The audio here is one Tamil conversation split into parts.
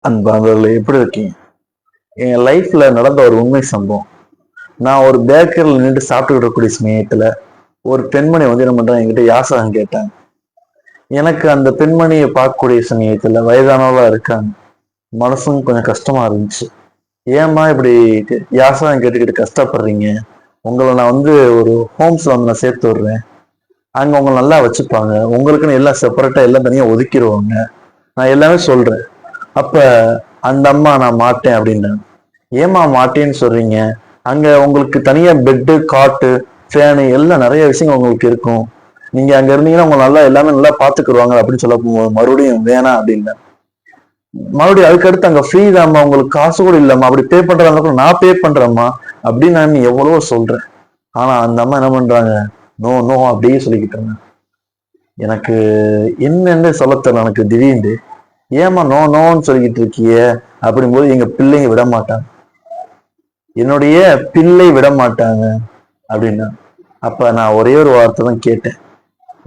அன்பானவர்களே, எப்படி இருக்கீங்க? என் லைஃப்ல நடந்த ஒரு உண்மை சம்பவம். நான் ஒரு பேக்கரியில் நின்று சாப்பிட்டுக்கிட்டு இருக்கக்கூடிய சமயத்துல ஒரு பெண்மணி வந்து என்ன பண்றாங்க, என்கிட்ட யாசகம் கேட்டாங்க. எனக்கு அந்த பெண்மணியை பார்க்கக்கூடிய சமயத்துல வயதானவளா இருக்காங்க. மனசும் கொஞ்சம் கஷ்டமா இருந்துச்சு. ஏம்மா இப்படி யாசகம் கேட்டுக்கிட்டு கஷ்டப்படுறீங்க? உங்களை நான் வந்து ஒரு ஹோம்ஸ்ல வந்து நான் சேர்த்து விடுறேன். அங்க உங்களை நல்லா வச்சுப்பாங்க. உங்களுக்குன்னு எல்லாம் செப்பரேட்டா எல்லாம் தனியா ஒதுக்கிடுவாங்க. நான் எல்லாமே சொல்றேன். அப்ப அந்த அம்மா நான் மாட்டேன் அப்படின்னாங்க. ஏமா மாட்டேன்னு சொல்றீங்க? அங்க உங்களுக்கு தனியா பெட்டு, காட்டு, ஃபேனு எல்லாம் நிறைய விஷயங்கள் உங்களுக்கு இருக்கும். நீங்க அங்க இருந்தீங்கன்னா உங்க நல்லா எல்லாமே நல்லா பாத்துக்குருவாங்க அப்படின்னு சொல்ல போகும்போது மறுபடியும் வேணாம் அப்படின்னு மறுபடியும் அதுக்கடுத்து அங்க ஃப்ரீ தான்மா, உங்களுக்கு காசு கூட இல்லம்மா, அப்படி பே பண்றதா கூட நான் பே பண்றேம்மா அப்படின்னு நான் எவ்வளவோ சொல்றேன். ஆனா அந்த அம்மா என்ன பண்றாங்க, நோ நோ அப்படியே சொல்லிக்கிட்டு இருந்தாங்க. எனக்கு என்னன்னு சொல்ல தெரியல. எனக்கு திடீர்னு ஏமா நோ நோன்னு சொல்லிக்கிட்டு இருக்கிய அப்படிங்கும்போது எங்க பிள்ளைங்க விட மாட்டாங்க, என்னுடைய பிள்ளை விட மாட்டாங்க அப்படின்னா. அப்ப நான் ஒரே ஒரு வார்த்தை தான் கேட்டேன்,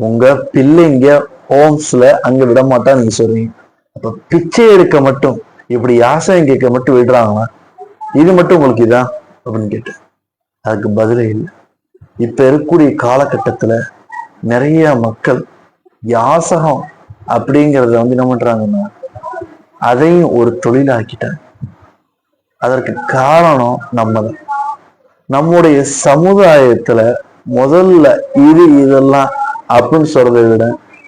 உங்க பிள்ளைங்க ஹோம்ஸ்ல அங்க விட மாட்டான்னு நீங்க சொல்றீங்க, அப்ப பிச்சை எடுக்க மட்டும் இப்படி யாசகம் கேட்க மட்டும் விடுறாங்களா? இது மட்டும் உங்களுக்கு இதான் அப்படின்னு கேட்டேன். அதுக்கு பதிலே இல்லை. இப்ப இருக்கக்கூடிய காலகட்டத்துல நிறைய மக்கள் யாசகம் அப்படிங்கிறத வந்து என்ன பண்றாங்கன்னா அதையும் ஒரு தொழிலாக்கிட்டாங்க. அதற்கு காரணம் நம்ம தான். நம்முடைய சமுதாயத்துல முதல்ல இதெல்லாம் அப்படின்னு சொல்றதை விட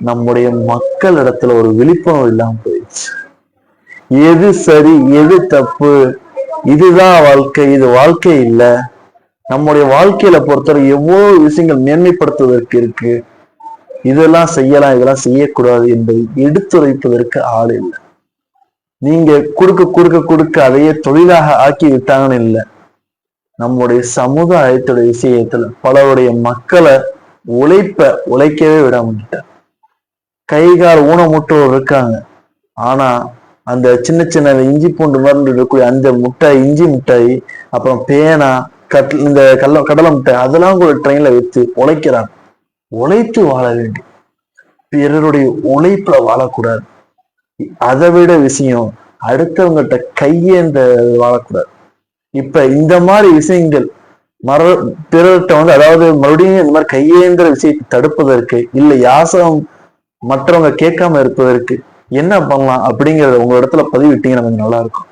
நம்முடைய மக்கள் இடத்துல ஒரு விழிப்புணர்வு இல்லாம போயிடுச்சு. எது சரி எது தப்பு, இதுதான் வாழ்க்கை, இது வாழ்க்கை இல்லை. நம்முடைய வாழ்க்கையில பொறுத்தவரை எவ்வளவு விஷயங்கள் மேன்மைப்படுத்துவதற்கு இருக்கு. இதெல்லாம் செய்யலாம், இதெல்லாம் செய்யக்கூடாது என்பதை எடுத்துரைப்பதற்கு ஆள் இல்லை. நீங்க கொடுக்க அதையே தொழிலாக ஆக்கி விட்டாங்கன்னு இல்லை. நம்முடைய சமுதாயத்துடைய விஷயத்துல பலருடைய மக்களை உழைக்கவே விடாமட்டார். கை கால் ஊனமுற்றோர் இருக்காங்க. ஆனா அந்த சின்ன சின்ன இஞ்சி பூண்டு மருந்து இருக்கக்கூடிய அந்த முட்டாய், இஞ்சி மிட்டாய், அப்புறம் பேனா, இந்த கடலை மிட்டாய் அதெல்லாம் கூட ட்ரெயின்ல வைத்து உழைக்கிறாங்க. உழைத்து வாழ வேண்டும், பிறருடைய உழைப்புல வாழக்கூடாது. அதை விட விஷயம் அடுத்தவங்ககிட்ட கையேந்த வாழக்கூடாது. இப்ப இந்த மாதிரி விஷயங்கள் பிறர்கிட்ட வந்து, அதாவது மறுபடியும் இந்த மாதிரி கையேந்திர விஷயத்தை தடுப்பதற்கு இல்லை யாசகம் மற்றவங்க கேட்காம இருப்பதற்கு என்ன பண்ணலாம் அப்படிங்கறத உங்க இடத்துல பதிவிட்டீங்கன்னா கொஞ்சம் நல்லா இருக்கும்.